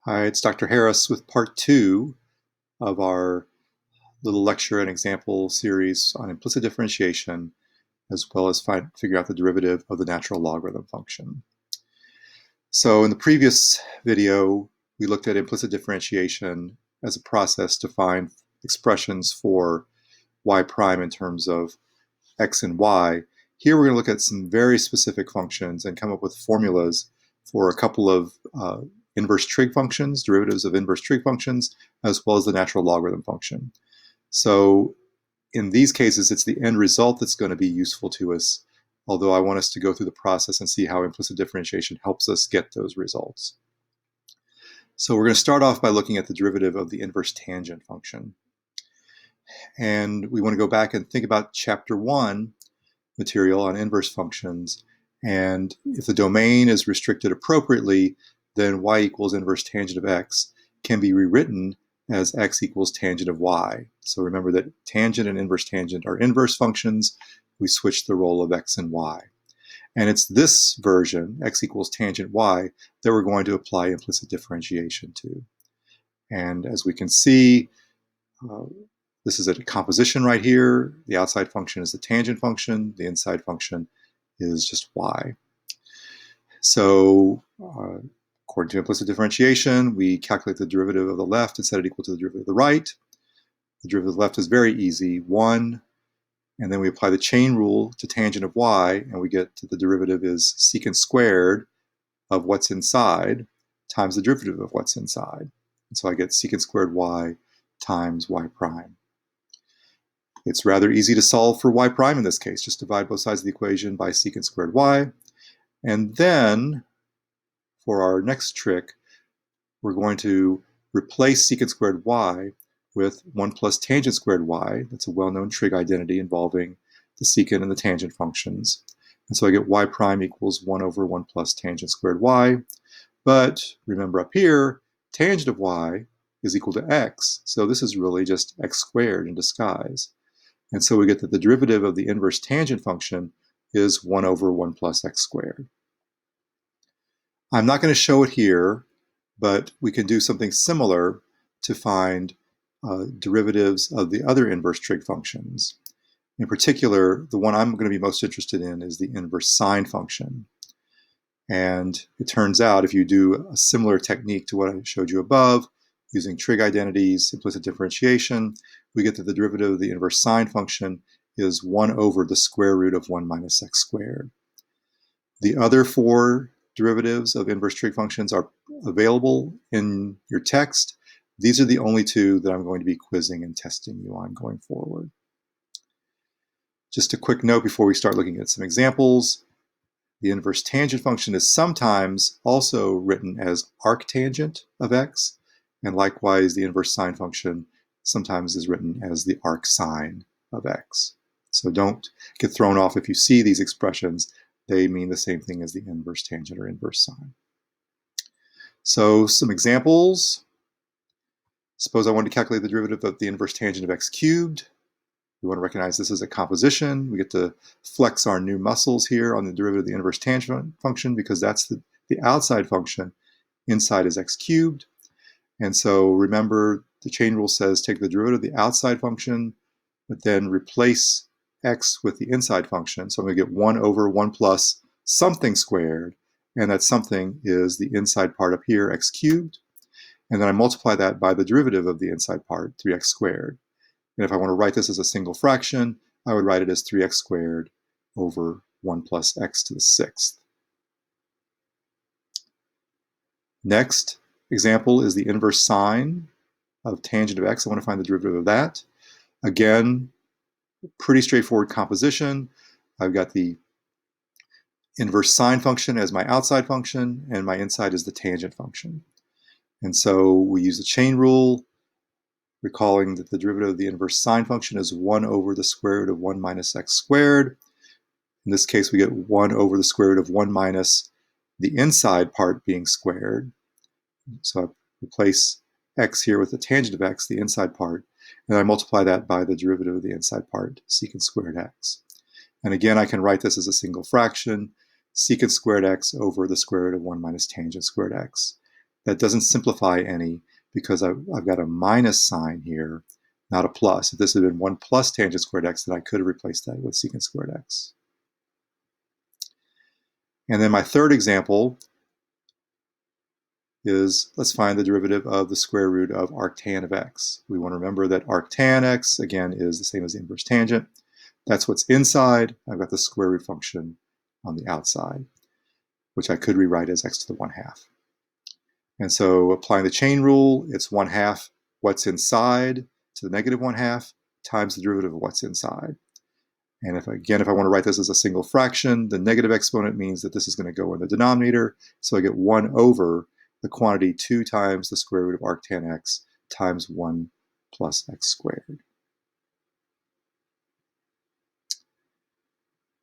Hi, it's Dr. Harris with part 2 of our little lecture and example series on implicit differentiation, as well as figure out the derivative of the natural logarithm function. So in the previous video, we looked at implicit differentiation as a process to find expressions for y prime in terms of x and y. Here we're going to look at some very specific functions and come up with formulas for a couple of inverse trig functions, derivatives of inverse trig functions, as well as the natural logarithm function. So in these cases, it's the end result that's going to be useful to us, although I want us to go through the process and see how implicit differentiation helps us get those results. So we're going to start off by looking at the derivative of the inverse tangent function. And we want to go back and think about chapter 1 material on inverse functions. And if the domain is restricted appropriately, then y equals inverse tangent of x can be rewritten as x equals tangent of y. So remember that tangent and inverse tangent are inverse functions. We switch the role of x and y. And it's this version, x equals tangent y, that we're going to apply implicit differentiation to. And as we can see, this is a composition right here. The outside function is the tangent function. The inside function is just y. So according to implicit differentiation, we calculate the derivative of the left and set it equal to the derivative of the right. The derivative of the left is very easy, 1. And then we apply the chain rule to tangent of y, and we get to the derivative is secant squared of what's inside times the derivative of what's inside. And so I get secant squared y times y prime. It's rather easy to solve for y prime in this case. Just divide both sides of the equation by secant squared y. And then, for our next trick, we're going to replace secant squared y with 1 plus tangent squared y. That's a well-known trig identity involving the secant and the tangent functions. And so I get y prime equals 1 over 1 plus tangent squared y. But remember up here, tangent of y is equal to x. So this is really just x squared in disguise. And so we get that the derivative of the inverse tangent function is 1 over 1 plus x squared. I'm not going to show it here, but we can do something similar to find derivatives of the other inverse trig functions. In particular, the one I'm going to be most interested in is the inverse sine function. And it turns out if you do a similar technique to what I showed you above, using trig identities, implicit differentiation, we get that the derivative of the inverse sine function is 1 over the square root of 1 minus x squared. The other 4 derivatives of inverse trig functions are available in your text. These are the only 2 that I'm going to be quizzing and testing you on going forward. Just a quick note before we start looking at some examples. The inverse tangent function is sometimes also written as arctangent of x, and likewise the inverse sine function sometimes is written as the arcsine of x. So don't get thrown off if you see these expressions. They mean the same thing as the inverse tangent or inverse sine. So some examples. Suppose I wanted to calculate the derivative of the inverse tangent of x cubed. We want to recognize this as a composition. We get to flex our new muscles here on the derivative of the inverse tangent function because that's the outside function. Inside is x cubed. And so remember, the chain rule says take the derivative of the outside function, but then replace x with the inside function. So I'm going to get 1 over 1 plus something squared, and that something is the inside part up here, x cubed. And then I multiply that by the derivative of the inside part, 3x squared. And if I want to write this as a single fraction, I would write it as 3x squared over 1 plus x to the 6th. Next example is the inverse sine of tangent of x. I want to find the derivative of that. Again, pretty straightforward composition. I've got the inverse sine function as my outside function, and my inside is the tangent function. And so we use the chain rule, recalling that the derivative of the inverse sine function is 1 over the square root of 1 minus x squared. In this case, we get 1 over the square root of 1 minus the inside part being squared. So I replace x here with the tangent of x, the inside part, and I multiply that by the derivative of the inside part, secant squared x. And again, I can write this as a single fraction, secant squared x over the square root of 1 minus tangent squared x. that doesn't simplify any because I've got a minus sign here, not a plus. If this had been 1 plus tangent squared x, then I could have replaced that with secant squared x. And then my third example is, let's find the derivative of the square root of arctan of x. We want to remember that arctan x, again, is the same as the inverse tangent. That's what's inside. I've got the square root function on the outside, which I could rewrite as x to the 1/2. And so applying the chain rule, it's 1/2 what's inside to the negative 1/2 times the derivative of what's inside. And if I want to write this as a single fraction, the negative exponent means that this is going to go in the denominator. So I get 1 over the quantity 2 times the square root of arctan x times 1 plus x squared.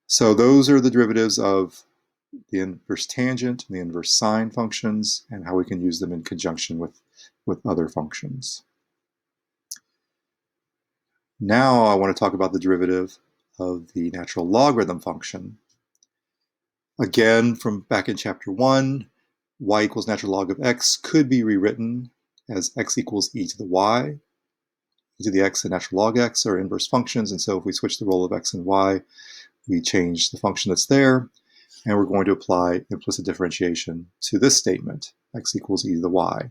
So those are the derivatives of the inverse tangent and the inverse sine functions, and how we can use them in conjunction with other functions. Now I want to talk about the derivative of the natural logarithm function. Again, from back in chapter 1, y equals natural log of x could be rewritten as x equals e to the y. E to the x and natural log x are inverse functions, and so if we switch the role of x and y, we change the function that's there, and we're going to apply implicit differentiation to this statement, x equals e to the y.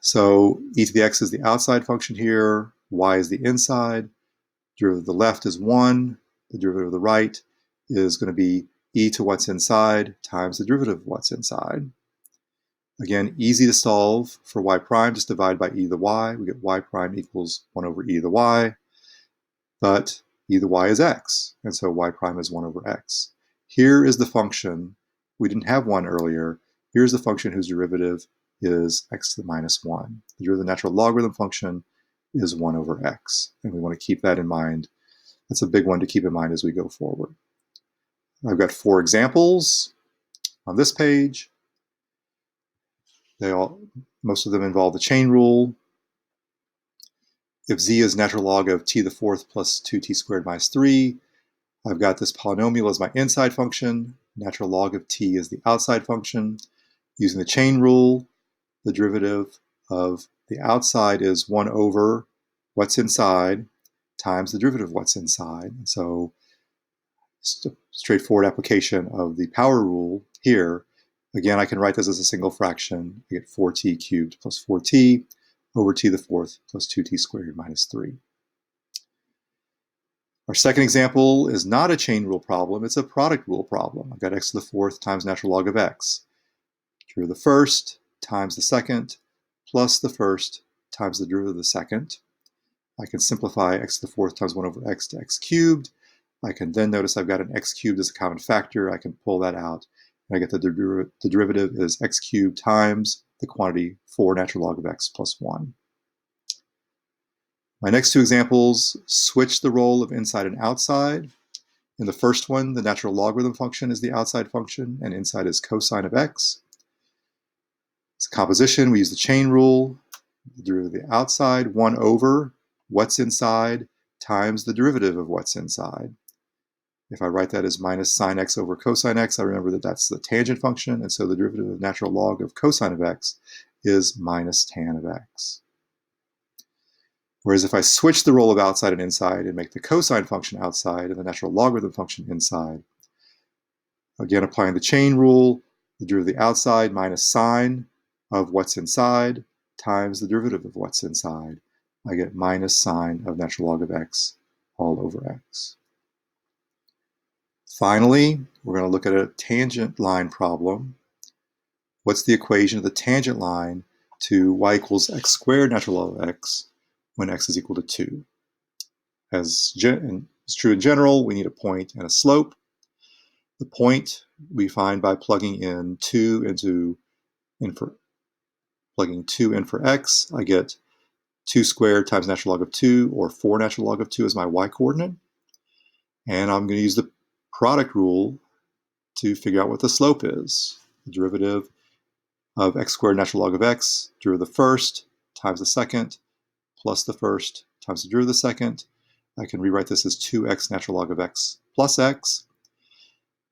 So e to the x is the outside function here, y is the inside, derivative of the left is 1, the derivative of the right is going to be e to what's inside times the derivative of what's inside. Again, easy to solve for y prime, just divide by e to the y. We get y prime equals 1 over e to the y, but e to the y is x, and so y prime is 1 over x. Here is the function. We didn't have 1 earlier. Here's the function whose derivative is x to the minus 1. The derivative of the natural logarithm function is 1 over x, and we want to keep that in mind. That's a big one to keep in mind as we go forward. I've got 4 examples on this page. Most of them involve the chain rule. If z is natural log of t to the 4th plus 2t squared minus 3, I've got this polynomial as my inside function. Natural log of t is the outside function. Using the chain rule, the derivative of the outside is 1 over what's inside times the derivative of what's inside. And so just a straightforward application of the power rule here. Again, I can write this as a single fraction. I get 4t cubed plus 4t over t to the 4th plus 2t squared minus 3. Our second example is not a chain rule problem, it's a product rule problem. I've got x to the 4th times natural log of x. Derivative of the first times the second plus the first times the derivative of the second. I can simplify x to the 4th times 1 over x to x cubed. I can then notice I've got an x cubed as a common factor. I can pull that out, and I get the derivative is x cubed times the quantity 4 natural log of x plus 1. My next 2 examples switch the role of inside and outside. In the first one, the natural logarithm function is the outside function, and inside is cosine of x. It's a composition. We use the chain rule. The derivative of the outside, 1 over what's inside times the derivative of what's inside. If I write that as minus sine x over cosine x, I remember that that's the tangent function, and so the derivative of natural log of cosine of x is minus tan of x. Whereas if I switch the role of outside and inside and make the cosine function outside and the natural logarithm function inside, again applying the chain rule, the derivative of the outside minus sine of what's inside times the derivative of what's inside, I get minus sine of natural log of x all over x. Finally, we're going to look at a tangent line problem. What's the equation of the tangent line to y equals x squared natural log of x when x is equal to 2? As is true in general, we need a point and a slope. The point we find by plugging in 2 in for x. I get 2 squared times natural log of 2, or 4 natural log of 2 as my y coordinate. And I'm going to use the product rule to figure out what the slope is. The derivative of x squared natural log of x, derivative of the first times the second, plus the first times the derivative of the second. I can rewrite this as 2x natural log of x plus x.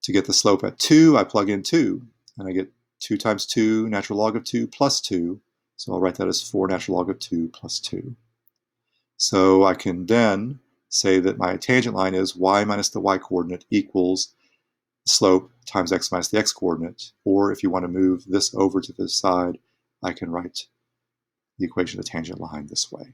To get the slope at 2, I plug in 2, and I get 2 times 2, natural log of 2 plus 2. So I'll write that as 4 natural log of 2 plus 2. So I can then say that my tangent line is y minus the y coordinate equals slope times x minus the x coordinate. Or if you want to move this over to this side, I can write the equation of the tangent line this way.